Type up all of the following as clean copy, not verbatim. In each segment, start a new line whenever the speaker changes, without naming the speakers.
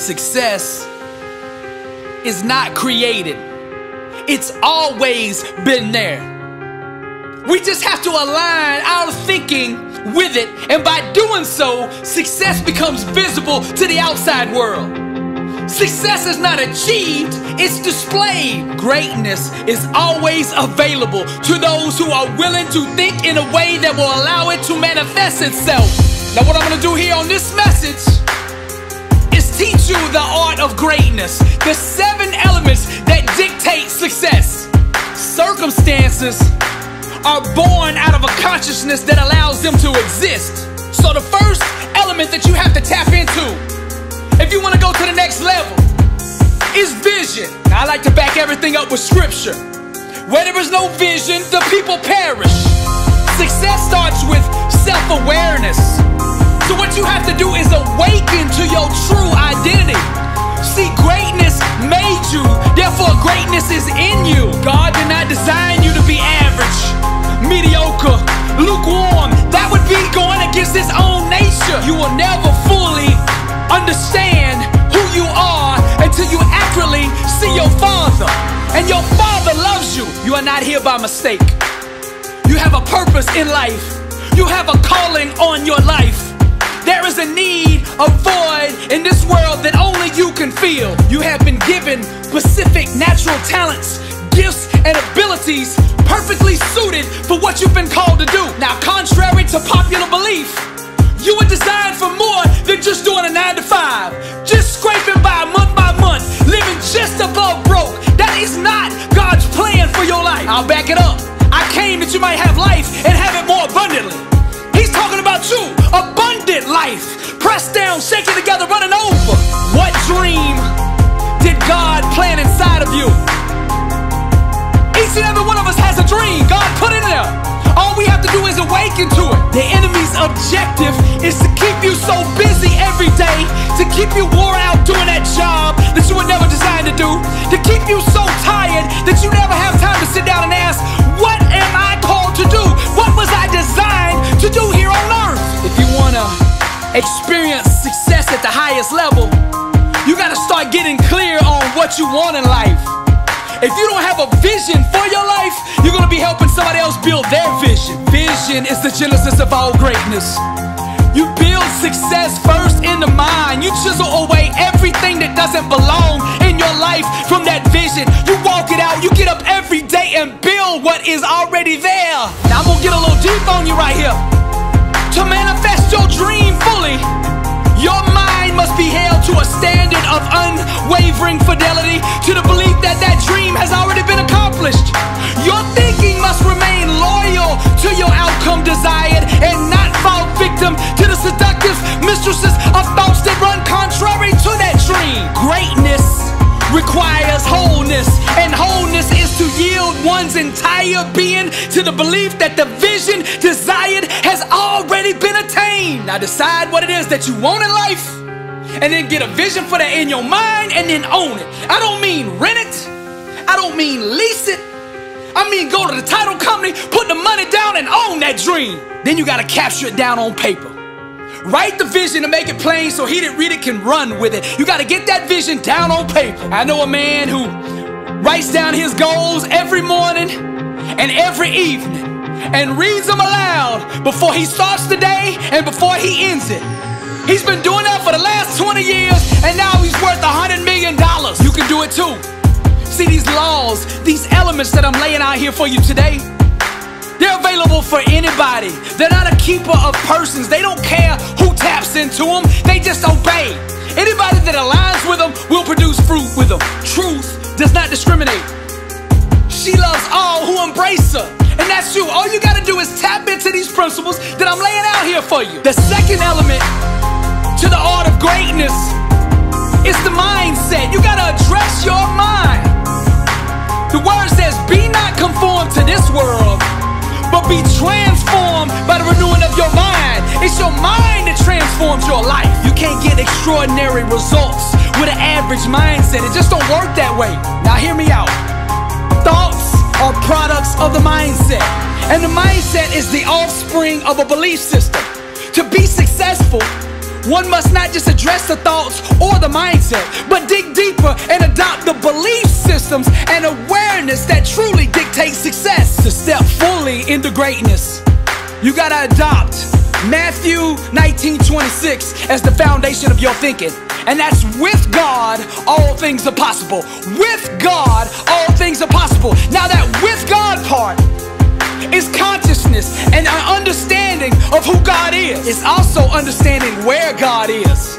success is not created. It's always been there. We just have to align our thinking with it, and by doing so, success becomes visible to the outside world. Success is not achieved, it's displayed. Greatness is always available to those who are willing to think in a way that will allow it to manifest itself. Now, what I'm gonna do here on this message is teach you the art of greatness, the 7 elements that dictate success. Circumstances are born out of a consciousness that allows them to exist. So the first element that you have to tap into, if you want to go to the next level, is vision. Now, I like to back everything up with scripture. Where there is no vision, the people perish. Success starts with self-awareness. So what you have to do is awaken to your true identity. See, greatness made you, therefore greatness is in you. God did not design you to be average, mediocre, lukewarm. That would be going against His own nature. You will never fully understand who you are until you accurately see your Father. And your Father loves you. You are not here by mistake. You have a purpose in life. You have a calling on your life. There is a need, a void in this world that only you can fill. You have been given specific natural talents, gifts, and abilities perfectly suited for what you've been called to do. Now, contrary to popular belief, you were designed for more than just doing a 9-to-5, just scraping by month, living just above broke. That is not God's plan for your life. I'll back it up. I came that you might have life and have it more abundantly. He's talking about you, abundant life, pressed down, shaken together, running over. What dream did God plant inside of you? Each and every one of us has a dream. God put it in there. All we have to do is awaken to it. The enemy's objective is to keep you so busy every day, to keep you wore out doing that job that you were never designed to do, to keep you so tired that you never have time to sit down and ask, what am I called to do? What was I designed to do here on earth? If you want to experience success at the highest level, you got to start getting clear on what you want in life. If you don't have a vision for your life, you're going to be helping somebody else build their vision. Vision is the genesis of all greatness. You build success first in the mind. You chisel away everything that doesn't belong in your life from that vision. You walk it out. You get up every day and build what is already there. Now, I'm going to get a little deep on you right here. To manifest your dream fully, your mind must be held to a standard of unwavering fidelity to the belief that that dream has already been accomplished. Your thinking must remain loyal to your outcome desired and not fall victim to the seductive mistresses of thoughts that run contrary to that dream. Greatness requires wholeness, and wholeness is to yield one's entire being to the belief that the vision desired has already been attained. Now decide what it is that you want in life, and then get a vision for that in your mind, and then own it. I don't mean rent it, I don't mean lease it, I mean go to the title company, put the money down and own that dream. Then you gotta capture it down on paper. Write the vision and make it plain so he that read it can run with it. You got to get that vision down on paper. I know a man who writes down his goals every morning and every evening and reads them aloud before he starts the day and before he ends it. He's been doing that for the last 20 years and now he's worth $100 million. You can do it too. See, these laws, these elements that I'm laying out here for you today, they're available for anybody. They're not a keeper of persons. They don't care who taps into them. They just obey. Anybody that aligns with them will produce fruit with them. Truth does not discriminate. She loves all who embrace her. And that's you. All you got to do is tap into these principles that I'm laying out here for you. The second element to the art of greatness is the mindset. You got to address your mind. The word says, be not conformed to this world, but be transformed by the renewing of your mind. It's your mind that transforms your life. You can't get extraordinary results with an average mindset. It just don't work that way. Now hear me out. Thoughts are products of the mindset, and the mindset is the offspring of a belief system. To be successful, One must not just address the thoughts or the mindset, but dig deeper and adopt the belief systems and awareness that truly dictate success. To step fully into greatness, you gotta adopt Matthew 19:26 as the foundation of your thinking. And that's with God, all things are possible. With God, all things are possible. Now that with God part is consciousness and an understanding of who God is. It's also understanding where God is.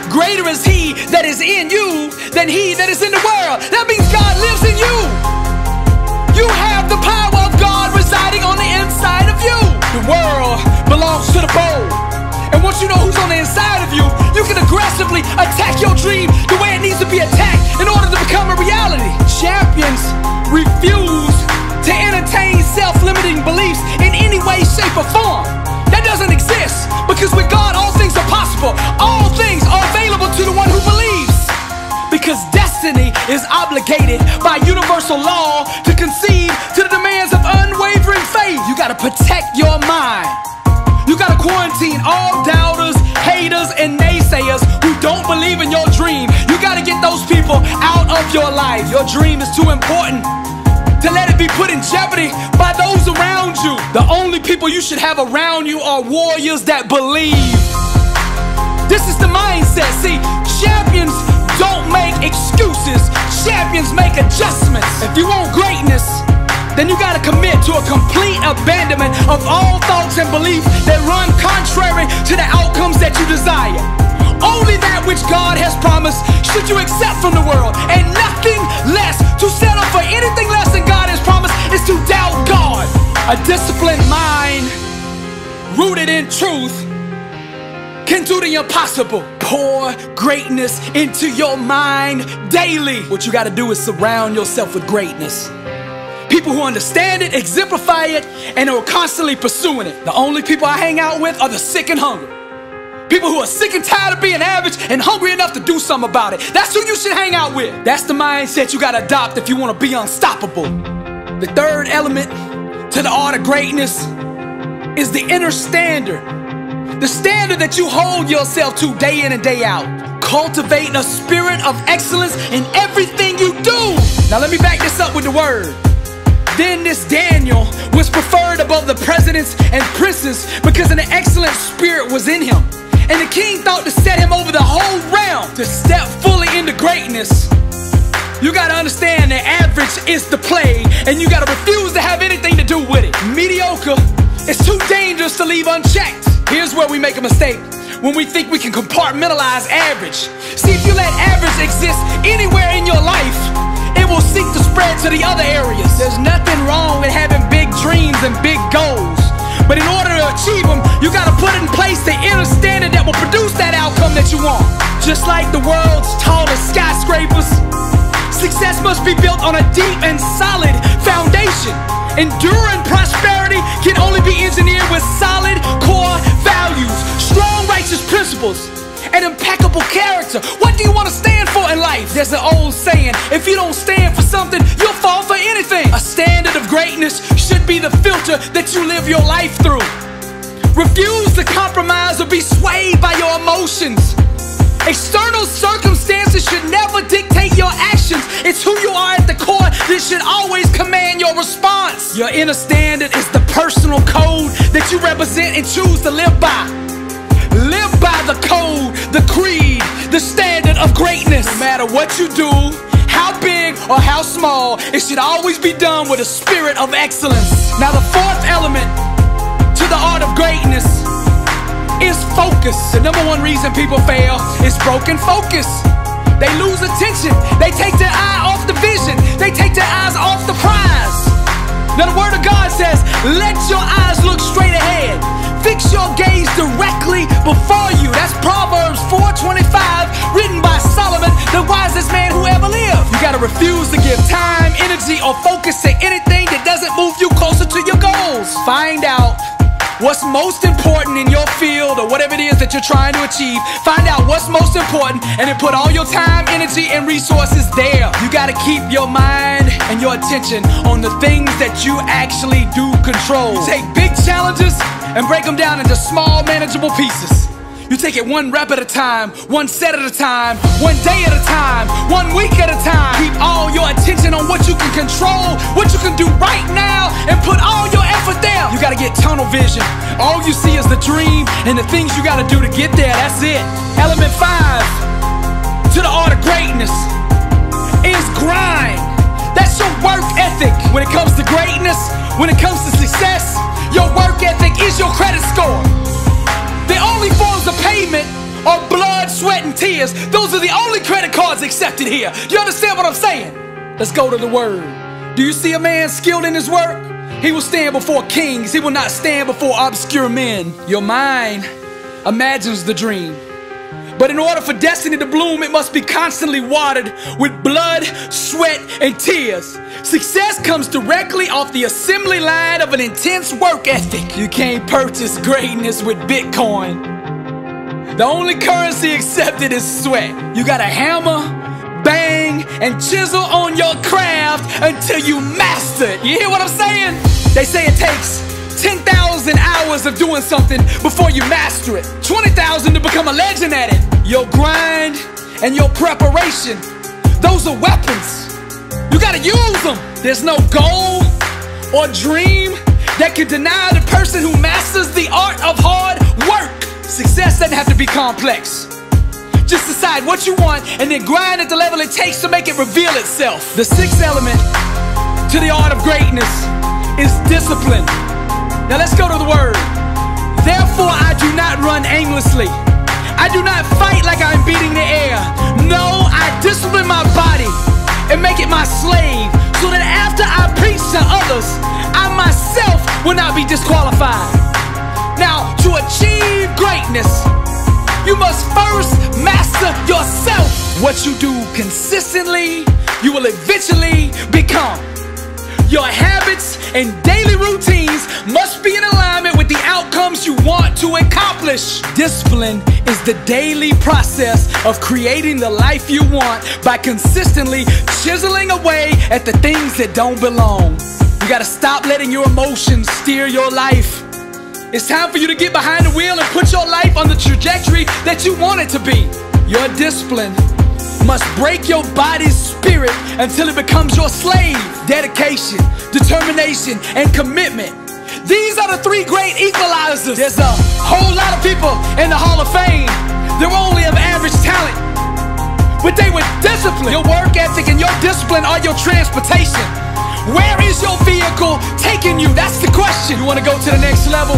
Greater is He that is in you than he that is in the world. That means God lives in you. You have the power of God residing on the inside of you. The world belongs to the bold. And once you know who's on the inside of you, you can aggressively attack your dream the way it needs to be attacked in order to become a reality. Champions refuse to entertain self-limiting beliefs in any way, shape, or form. That doesn't exist, because with God, all things are possible. All things are available to the one who believes. Because destiny is obligated by universal law to concede to the demands of unwavering faith. You gotta protect your mind. You gotta quarantine all doubters, haters, and naysayers who don't believe in your dream. You gotta get those people out of your life. Your dream is too important to let it be put in jeopardy by those around you. The only people you should have around you are warriors that believe. This is the mindset. See, champions don't make excuses. Champions make adjustments. If you want greatness, then you gotta commit to a complete abandonment of all thoughts and beliefs that run contrary to the outcomes that you desire. Only that which God has promised should you accept from the world, and nothing less. To settle for anything less than God has promised is to doubt God. A disciplined mind rooted in truth can do the impossible. Pour greatness into your mind daily. What you gotta do is surround yourself with greatness. People who understand it, exemplify it, and are constantly pursuing it. The only people I hang out with are the sick and hungry. People who are sick and tired of being average and hungry enough to do something about it. That's who you should hang out with. That's the mindset you gotta adopt if you wanna be unstoppable. The third element to the art of greatness is the inner standard. The standard that you hold yourself to day in and day out. Cultivate a spirit of excellence in everything you do. Now let me back this up with the word. Then this Daniel was preferred above the presidents and princes because an excellent spirit was in him. And the king thought to set him over the whole realm. To step fully into greatness, you gotta understand that average is the play, and you gotta refuse to have anything to do with it. Mediocre is too dangerous to leave unchecked. Here's where we make a mistake. When we think we can compartmentalize average. See, if you let average exist anywhere in your life, it will seek to spread to the other areas. There's nothing wrong with having big dreams and big goals, but in order to achieve them, you gotta put in place the inner standard that will produce that outcome that you want. Just like the world's tallest skyscrapers, success must be built on a deep and solid foundation. Enduring prosperity can only be engineered with solid core values, strong righteous principles, and impeccable character. What do you want to stand for in life? There's an old saying, if you don't stand for something, you'll fall for anything. A standard of greatness should be the filter that you live your life through. Refuse to compromise or be swayed by your emotions. External circumstances should never dictate your actions. It's who you are at the core that should always command your response. Your inner standard is the personal code that you represent and choose to live by. Live by the code, the creed, the standard of greatness. No matter what you do, how big or how small, it should always be done with a spirit of excellence. Now the fourth element to the art of greatness is focus. The number one reason people fail is broken focus. They lose attention. They take their eye off the vision. They take their eyes off the prize. Now the word of God says, let your eyes look straight ahead. Fix your gaze directly before you. That's Proverbs 4:25, written by Solomon, the wisest man who ever lived. You gotta refuse to give time, energy, or focus to anything that doesn't move you closer to your goals. Find out what's most important in your field or whatever it is that you're trying to achieve. Find out what's most important and then put all your time, energy, and resources there. You gotta keep your mind and your attention on the things that you actually do control. You take big challenges and break them down into small, manageable pieces. You take it one rep at a time, one set at a time, one day at a time, 1 week at a time. Keep all your attention on what you can control, what you can do right now, and put all your effort there. You gotta get tunnel vision. All you see is the dream and the things you gotta do to get there. That's it. Element 5 to the art of greatness is grind. That's your work ethic. When it comes to greatness, when it comes to success, your work ethic is your credit score. The only forms of payment are blood, sweat, and tears. Those are the only credit cards accepted here. You understand what I'm saying? Let's go to the word. Do you see a man skilled in his work? He will stand before kings. He will not stand before obscure men. Your mind imagines the dream. But in order for destiny to bloom, it must be constantly watered with blood, sweat, and tears. Success comes directly off the assembly line of an intense work ethic. You can't purchase greatness with Bitcoin. The only currency accepted is sweat. You gotta hammer, bang, and chisel on your craft until you master it. You hear what I'm saying? They say it takes 10,000 hours of doing something before you master it. 20,000 to become a legend at it. Your grind and your preparation, those are weapons. You gotta use them. There's no goal or dream that can deny the person who masters the art of hard work. Success doesn't have to be complex. Just decide what you want and then grind at the level it takes to make it reveal itself. The 6th element to the art of greatness is discipline. Now let's go to the word. Therefore I do not run aimlessly. I do not fight like I'm beating the air. No, I discipline my body and make it my slave, so that after I preach to others, I myself will not be disqualified. Now, to achieve greatness, you must first master yourself. What you do consistently, you will eventually become. Your habits and daily routines must be in alignment with the outcomes you want to accomplish. Discipline is the daily process of creating the life you want by consistently chiseling away at the things that don't belong. You gotta stop letting your emotions steer your life. It's time for you to get behind the wheel and put your life on the trajectory that you want it to be. Your discipline must break your body's spirit until it becomes your slave. Dedication, determination, and commitment. These are the 3 great equalizers. There's a whole lot of people in the Hall of Fame. They're only of average talent, but they were disciplined. Your work ethic and your discipline are your transportation. Where is your vehicle taking you? That's the question. You want to go to the next level?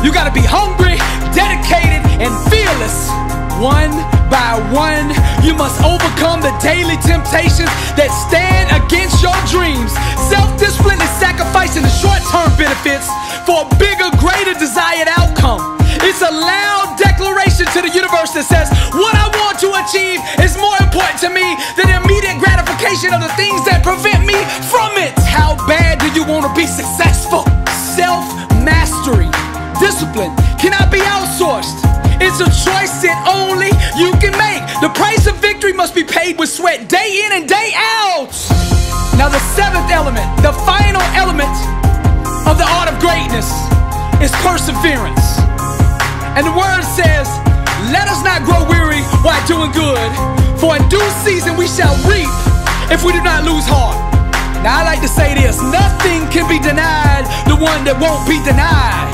You got to be hungry, dedicated, and fearless. One by one, you must overcome the daily temptations that stand against your dreams. Self-discipline is sacrificing the short-term benefits for a bigger, greater desired outcome. It's a loud declaration to the universe that says, what I want to achieve is more important to me than the immediate gratification of the things that prevent me from it. How bad do you want to be successful? Self-mastery, discipline cannot be outsourced. It's a choice that only you can make. The price of victory must be paid with sweat day in and day out. Now the 7th element, the final element of the art of greatness is perseverance. And the word says, let us not grow weary while doing good, for in due season we shall reap if we do not lose heart. Now I like to say this, nothing can be denied the one that won't be denied.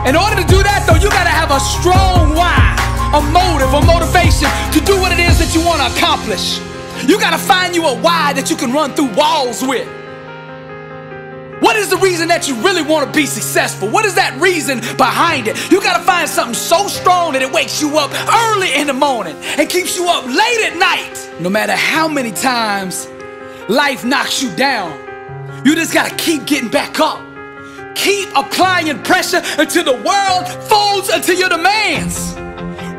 In order to do that though, you gotta have a strong why, a motive, a motivation to do what it is that you want to accomplish. You gotta find you a why that you can run through walls with. What is the reason that you really want to be successful? What is that reason behind it? You gotta find something so strong that it wakes you up early in the morning and keeps you up late at night. No matter how many times life knocks you down, you just gotta keep getting back up. Keep applying pressure until the world folds unto your demands.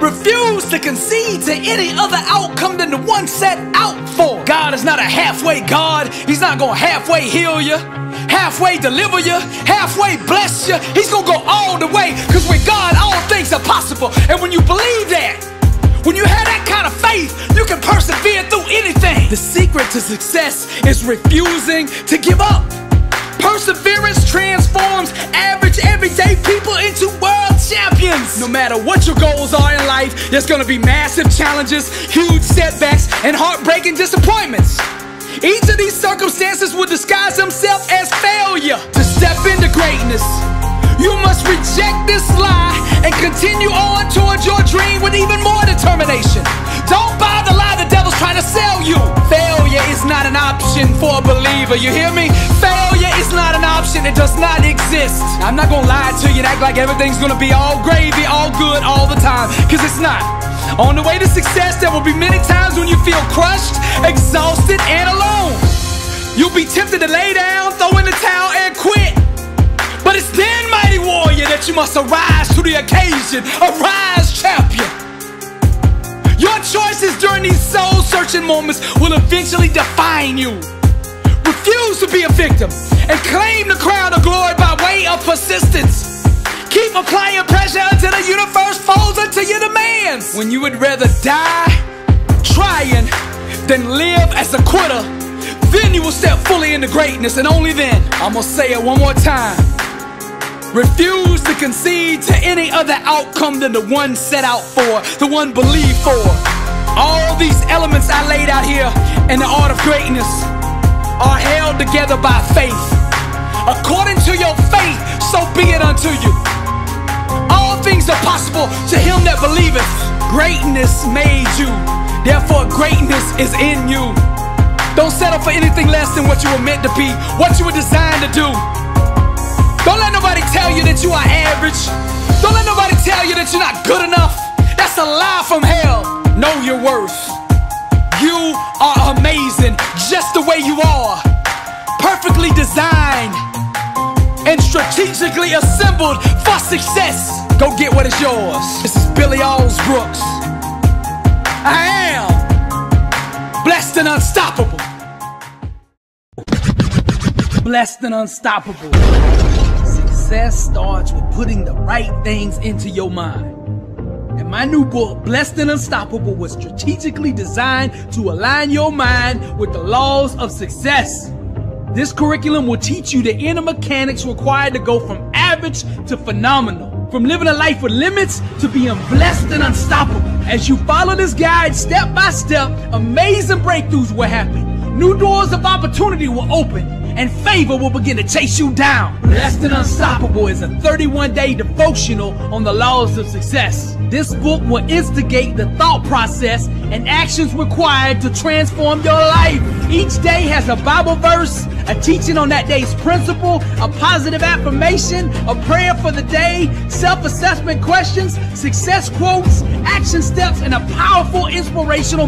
Refuse to concede to any other outcome than the one set out for. God is not a halfway God. He's not gonna halfway heal you, halfway deliver you, halfway bless you. He's gonna go all the way, because with God all things are possible. And when you believe that, when you have that kind of faith, you can persevere through anything. The secret to success is refusing to give up. Perseverance transforms average everyday people into world champions. No matter what your goals are in life, there's gonna be massive challenges, huge setbacks, and heartbreaking disappointments. Each of these circumstances will disguise themselves as failure. To step into greatness, you must reject this lie and continue on towards your dream with even more determination. Don't buy the lie the devil's trying to sell you. Failure is not an option for a believer, you hear me? Failure is not an option, it does not exist. I'm not gonna lie to you and act like everything's gonna be all gravy, all good, all the time, cause it's not. On the way to success, there will be many times when you feel crushed, exhausted, and alone. You'll be tempted to lay down, throw in the towel, and quit. But it's then, mighty warrior, that you must arise to the occasion. Arise, champion. Your choices during these soul-searching moments will eventually define you. Refuse to be a victim and claim the crown of glory by way of persistence. Keep applying pressure until the universe folds unto your demands. When you would rather die trying than live as a quitter, then you will step fully into greatness, and only then. I'm gonna say it one more time. Refuse to concede to any other outcome than the one set out for, the one believed for. All these elements I laid out here in the art of greatness are held together by faith. According to your faith, so be it unto you. All things are possible to him that believeth. Greatness made you, therefore greatness is in you. Don't settle for anything less than what you were meant to be, what you were designed to do. Don't let nobody tell you that you are average. Don't let nobody tell you that you're not good enough. That's a lie from hell. Know your worth. You are amazing just the way you are. Perfectly designed and strategically assembled for success. Go get what is yours. This is Billy Alsbrooks. I am blessed and unstoppable. Blessed and unstoppable. Success starts with putting the right things into your mind. And my new book, Blessed and Unstoppable, was strategically designed to align your mind with the laws of success. This curriculum will teach you the inner mechanics required to go from average to phenomenal. From living a life with limits to being blessed and unstoppable. As you follow this guide step by step, amazing breakthroughs will happen. New doors of opportunity will open, and favor will begin to chase you down. Blessed and Unstoppable is a 31-day devotional on the laws of success. This book will instigate the thought process and actions required to transform your life. Each day has a Bible verse, a teaching on that day's principle, a positive affirmation, a prayer for the day, self-assessment questions, success quotes, action steps, and a powerful inspirational